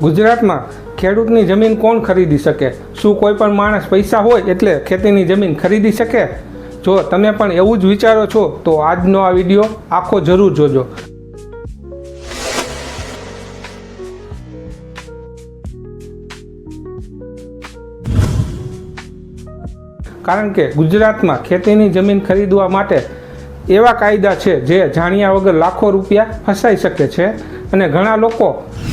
ગુજરાતમાં ખેડૂતની જમીન કોણ ખરીદી શકે? શું કોઈ પણ માણસ પૈસા હોય એટલે ખેતીની જમીન ખરીદી શકે? જો તમે પણ એવું જ વિચારો છો તો આજનો આ વિડીયો આખો જરૂર જોજો. કારણ કે ગુજરાતમાં ખેતીની જમીન ખરીદવા માટે એવા કાયદા છે જે જાણ્યા વગર લાખો રૂપિયા ફસાઈ શકે છે અને ઘણા લોકો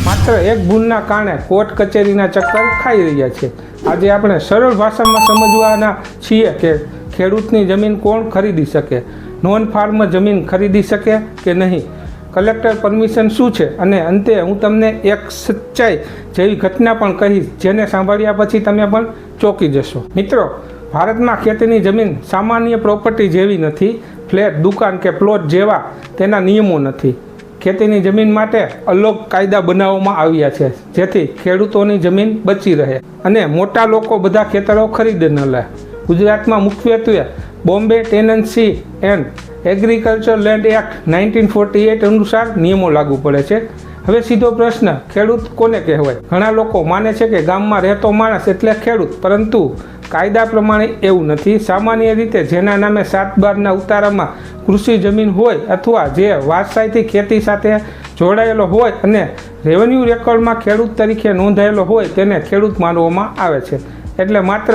માત્ર એક ભૂલના કારણે કોર્ટ કચેરીના ચક્કર ખાઈ રહ્યા છે. આજે આપણે સરળ ભાષામાં સમજવાના છીએ કે ખેડૂતની જમીન કોણ ખરીદી શકે, નોન ફાર્મર જમીન ખરીદી શકે કે નહીં, કલેક્ટર પરમિશન શું છે અને અંતે હું તમને એક સચ્ચાઈ જેવી ઘટના પણ કહીશ જેને સાંભળ્યા પછી તમે પણ ચોંકી જશો. મિત્રો, ભારતમાં ખેતીની જમીન સામાન્ય પ્રોપર્ટી જેવી નથી. ફ્લેટ, દુકાન કે પ્લોટ જેવા તેના નિયમો નથી. ખેતીની જમીન માટે અલગ કાયદા બનાવવામાં આવ્યા છે જેથી ખેડૂતોની જમીન બચી રહે અને મોટા લોકો બધા ખેતરો ખરીદે ન લે. ગુજરાતમાં મુખ્યત્વે Bombay tenancy and agriculture land act 1948 અનુસાર નિયમો લાગુ પડે છે. હવે સીધો પ્રશ્ન, ખેડૂત કોને કહેવાય? ઘણા લોકો માને છે કે ગામમાં રહેતો માણસ એટલે ખેડૂત, પરંતુ કાયદા પ્રમાણે એવું નથી. સામાન્ય રીતે જેના નામે 7/12ના ઉતારામાં કૃષિ જમીન હોય અથવા જે વારસાઈથી ખેતી સાથે જોડાયેલો હોય અને રેવન્યુ રેકોર્ડમાં ખેડૂત તરીકે નોંધાયેલો હોય તેને ખેડૂત માનવામાં આવે છે. એટલે માત્ર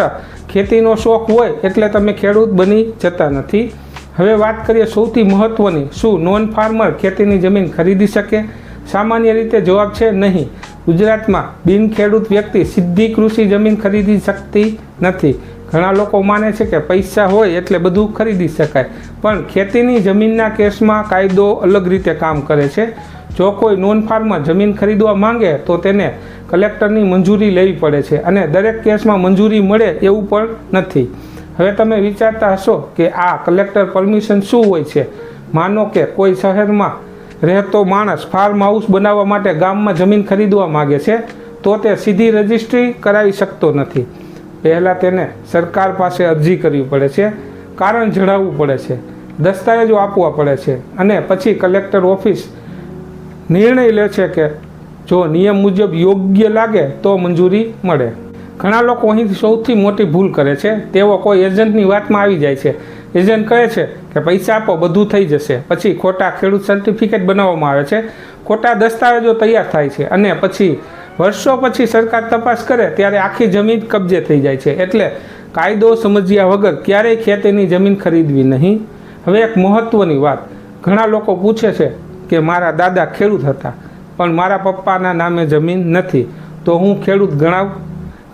ખેતીનો શોખ હોય એટલે તમે ખેડૂત બની જતા નથી. હવે વાત કરીએ સૌથી મહત્ત્વની, શું નોન ફાર્મર ખેતીની જમીન ખરીદી શકે? સામાન્ય રીતે જવાબ છે નહીં. ગુજરાતમાં બિન ખેડૂત વ્યક્તિ સીધી કૃષિ જમીન ખરીદી શકતી નથી. ઘણા લોકો માને છે કે પૈસા હોય એટલે બધું ખરીદી શકાય, પણ ખેતીની જમીનના કેસમાં કાયદો અલગ રીતે કામ કરે છે. જો કોઈ નોન ફાર્મર જમીન ખરીદવા માંગે તો તેને કલેક્ટરની મંજૂરી લેવી પડે છે અને દરેક કેસમાં મંજૂરી મળે એવું પણ નથી. હવે તમે વિચારતા હશો કે આ કલેક્ટર પરમિશન શું હોય છે? માનો કે કોઈ શહેરમાં રહેતો માણસ ફાર્મ હાઉસ બનાવવા માટે ગામમાં જમીન ખરીદવા માગે છે તો તે સીધી રજિસ્ટ્રી કરાવી શકતો નથી. પહેલાં તેને સરકાર પાસે અરજી કરવી પડે છે, કારણ જણાવવું પડે છે, દસ્તાવેજો આપવા પડે છે અને પછી કલેક્ટર ઓફિસ નિર્ણય લે છે કે જો નિયમ મુજબ યોગ્ય લાગે તો મંજૂરી મળે. ઘણા લોકો અહીંથી સૌથી મોટી ભૂલ કરે છે. તેઓ કોઈ એજન્ટની વાતમાં આવી જાય છે. એજન્ટ કહે છે કે પૈસા આપો બધું થઈ જશે. પછી ખોટા ખેડૂત સર્ટિફિકેટ બનાવવામાં આવે છે, ખોટા દસ્તાવેજો તૈયાર થાય છે અને પછી વર્ષો પછી સરકાર તપાસ કરે ત્યારે આખી જમીન કબજે થઈ જાય છે. એટલે કાયદો સમજ્યા વગર ક્યારેય ખેતીની જમીન ખરીદવી નહીં. હવે એક મહત્ત્વની વાત, ઘણા લોકો પૂછે છે કે મારા દાદા ખેડૂત હતા પણ મારા પપ્પાના નામે જમીન નથી, તો હું ખેડૂત ગણાવ?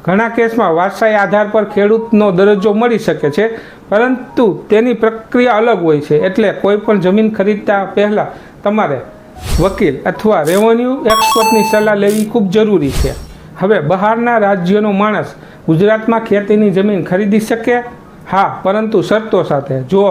ઘણા કેસમાં વારસાઈ આધાર પર ખેડૂતનો દરજ્જો મળી શકે છે, પરંતુ તેની પ્રક્રિયા અલગ હોય છે. એટલે કોઈ પણ જમીન ખરીદતા પહેલાં તમારે વકીલ અથવા રેવન્યુ એક્સપર્ટની સલાહ લેવી ખૂબ જરૂરી છે. હવે બહારના રાજ્યનો માણસ ગુજરાતમાં ખેતીની જમીન ખરીદી શકે? હા, પરંતુ શરતો સાથે. જો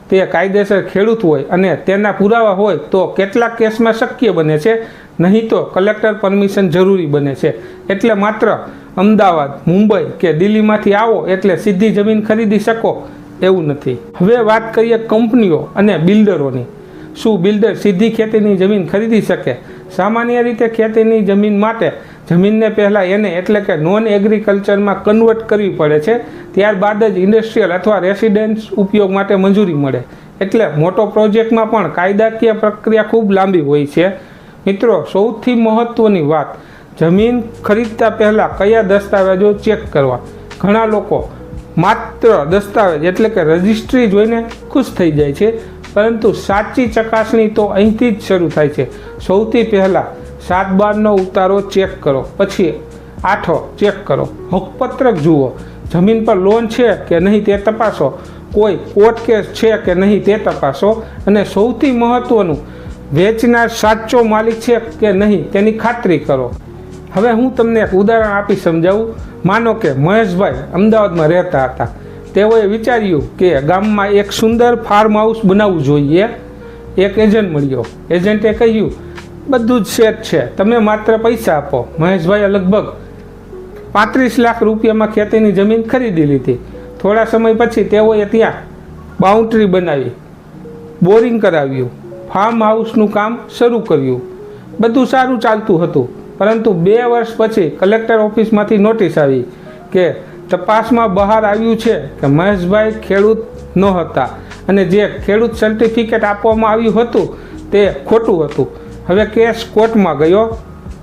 તે કાયદેસર ખેડૂત હોય અને તેના પુરાવા હોય તો કેટલાક કેસમાં શક્ય બને છે, નહીં તો કલેક્ટર પરમિશન જરૂરી બને છે. એટલે માત્ર અમદાવાદ, મુંબઈ કે દિલ્હીમાંથી આવો એટલે સીધી જમીન ખરીદી શકો એવું નથી. હવે વાત કરીએ કંપનીઓ અને બિલ્ડરોની. શું બિલ્ડર સીધી ખેતીની જમીન ખરીદી શકે? સામાન્ય રીતે ખેતીની જમીન માટે જમીનને પહેલાં એને એટલે કે નોન એગ્રીકલ્ચરમાં કન્વર્ટ કરવી પડે છે. ત્યારબાદ જ ઇન્ડસ્ટ્રીયલ અથવા રેસિડેન્સ ઉપયોગ માટે મંજૂરી મળે. એટલે મોટો પ્રોજેક્ટમાં પણ કાયદાકીય પ્રક્રિયા ખૂબ લાંબી હોય છે. મિત્રો, સૌથી મહત્ત્વની વાત, જમીન ખરીદતા પહેલાં કયા દસ્તાવેજો ચેક કરવા? ઘણા લોકો માત્ર દસ્તાવેજ એટલે કે રજિસ્ટ્રી જોઈને ખુશ થઈ જાય છે, પરંતુ સાચી ચકાસણી તો અહીંથી જ શરૂ થાય છે. સૌથી પહેલાં 7/12નો ઉતારો ચેક કરો, પછી 8 ચેક કરો, હકપત્રક જુઓ, જમીન પર લોન છે કે નહીં તે તપાસો, કોઈ કોર્ટ કેસ છે કે નહીં તે તપાસો અને સૌથી મહત્ત્વનું, વેચનાર સાચો માલિક છે કે નહીં તેની ખાતરી કરો. હવે હું તમને એક ઉદાહરણ આપી સમજાવું. માનો કે મહેશભાઈ અમદાવાદમાં રહેતા હતા. તેઓએ વિચાર્યું કે ગામમાં એક સુંદર ફાર્મ હાઉસ બનાવવું જોઈએ. એક એજન્ટ મળ્યો. એજન્ટે કહ્યું બધું જ સેટ છે, તમે માત્ર પૈસા આપો. મહેશભાઈએ લગભગ 35 લાખ રૂપિયામાં ખેતીની જમીન ખરીદી લીધી. થોડા સમય પછી તેઓએ ત્યાં બાઉન્ડ્રી બનાવી, બોરિંગ કરાવ્યું, ફાર્મ હાઉસનું કામ શરૂ કર્યું. બધું સારું ચાલતું હતું. પરંતુ 2 વર્ષ પછી કલેક્ટર ઓફિસમાંથી નોટિસ આવી કે તપાસમાં બહાર આવ્યું છે કે મહેશભાઈ ખેડૂત નહોતા અને જે ખેડૂત સર્ટિફિકેટ આપવામાં આવ્યું હતું તે ખોટું હતું. હવે કેસ કોર્ટમાં ગયો,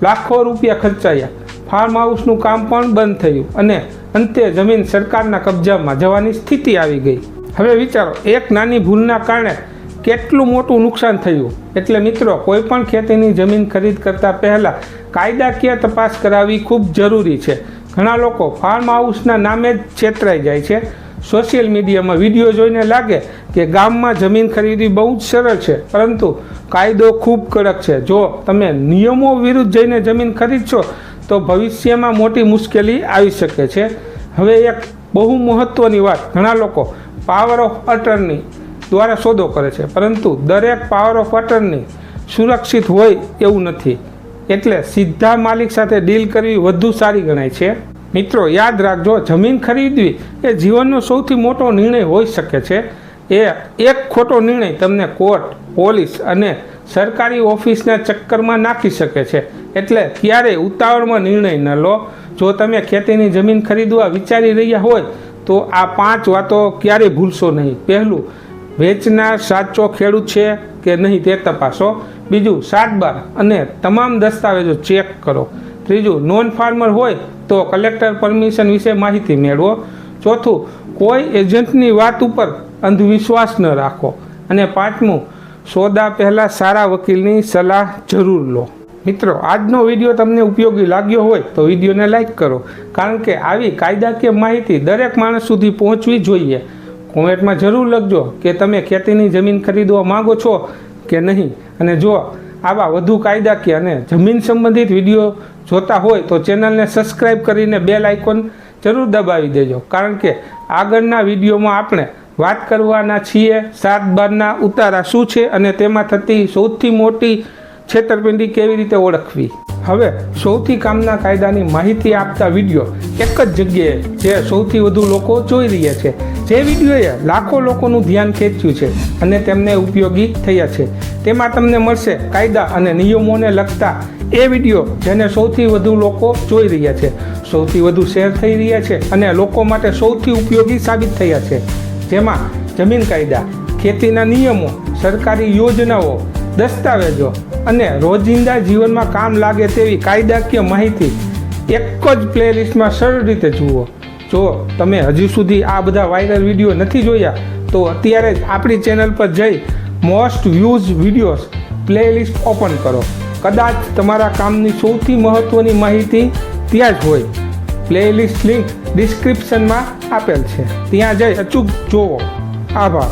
લાખો રૂપિયા ખર્ચાયા, ફાર્મ હાઉસનું કામ પણ બંધ થયું અને અંતે જમીન સરકારના કબજામાં જવાની સ્થિતિ આવી ગઈ. હવે વિચારો, એક નાની ભૂલના કારણે કેટલું મોટું નુકસાન થયું. એટલે મિત્રો, કોઈ પણ ખેતીની જમીન ખરીદ કરતાં પહેલાં કાયદાકીય તપાસ કરાવવી ખૂબ જરૂરી છે. ઘણા લોકો ફાર્મ હાઉસના નામે જ છેતરાઈ જાય છે. સોશિયલ મીડિયામાં વિડીયો જોઈને લાગે કે ગામમાં જમીન ખરીદવી બહુ જ સરળ છે, પરંતુ કાયદો ખૂબ કડક છે. જો તમે નિયમો વિરુદ્ધ જઈને જમીન ખરીદશો તો ભવિષ્યમાં મોટી મુશ્કેલી આવી શકે છે. હવે એક બહુ મહત્ત્વની વાત, ઘણા લોકો પાવર ઓફ અટર્ની દ્વારા સોદો કરે છે, પરંતુ દરેક પાવર ઓફ અટર્ની સુરક્ષિત હોય એવું નથી. એટલે સીધા માલિક સાથે ડીલ કરવી વધુ સારી ગણાય છે. મિત્રો, યાદ રાખજો, જમીન ખરીદવી એ જીવનનો સૌથી મોટો નિર્ણય હોઈ શકે છે. એક ખોટો નિર્ણય તમને કોર્ટ, પોલીસ અને સરકારી ઓફિસના ચક્કરમાં નાખી શકે છે. એટલે ક્યારેય ઉતાવળમાં નિર્ણય ન લો. જો તમે ખેતીની જમીન ખરીદવા વિચારી રહ્યા હોય તો આ 5 વાતો ક્યારેય ભૂલશો નહીં. પહેલું, વેચનાર સાચો ખેડૂત છે કે નહીં તે તપાસો. બીજું, સાતબાર અને તમામ દસ્તાવેજો ચેક કરો. ત્રીજું, નોન ફાર્મર હોય તો કલેક્ટર પરમિશન વિશે માહિતી મેળવો. ચોથું, કોઈ એજન્ટની વાત ઉપર અંધવિશ્વાસ ન રાખો. અને પાંચમું, સોદા પહેલાં સારા વકીલની સલાહ જરૂર લો. મિત્રો, આજનો વિડીયો તમને ઉપયોગી લાગ્યો હોય તો વિડીયોને લાઈક કરો, કારણ કે આવી કાયદાકીય માહિતી દરેક માણસ સુધી પહોંચવી જોઈએ. કોમેન્ટમાં જરૂર લખજો કે તમે ખેતીની જમીન ખરીદવા માંગો છો કે નહીં. અને જો આવા વધુ કાયદાકીય અને જમીન સંબંધિત વિડીયો જોતા હોય તો ચેનલને સબસ્ક્રાઈબ કરીને બેલ આઇકોન જરૂર દબાવી દેજો, કારણ કે આગળના વિડીયોમાં આપણે વાત કરવાના છીએ 7/12ના ઉતારા શું છે અને તેમાં થતી સૌથી મોટી છેતરપિંડી કેવી રીતે ઓળખવી. હવે સૌથી કામના કાયદાની માહિતી આપતા વિડીયો એક જ જગ્યાએ જે સૌથી વધુ લોકો જોઈ રહ્યા છે, જે વિડીયોએ લાખો લોકોનું ધ્યાન ખેંચ્યું છે અને તેમને ઉપયોગી થયા છે. તેમાં તમને મળશે કાયદા અને નિયમોને લગતા એ વિડીયો જેને સૌથી વધુ લોકો જોઈ રહ્યા છે, સૌથી વધુ શેર થઈ રહ્યા છે અને લોકો માટે સૌથી ઉપયોગી સાબિત થયા છે. જેમાં જમીન કાયદા, ખેતીના નિયમો, સરકારી યોજનાઓ, દસ્તાવેજો અને રોજિંદા જીવનમાં કામ લાગે તેવી કાયદાકીય માહિતી એક જ પ્લેલિસ્ટમાં સરળ રીતે જુઓ. જો તમે હજી સુધી આ બધા વાયરલ વિડીયો નથી જોયા તો અત્યારે જ આપણી ચેનલ પર જઈ most views videos playlist open કરો. કદાચ તમારા કામની સૌથી મહત્ત્વની માહિતી ત્યાં જ હોય. પ્લેલિસ્ટ લિંક ડિસ્ક્રિપ્શનમાં આપેલ છે, ત્યાં જઈ અચૂક જુઓ. આભાર.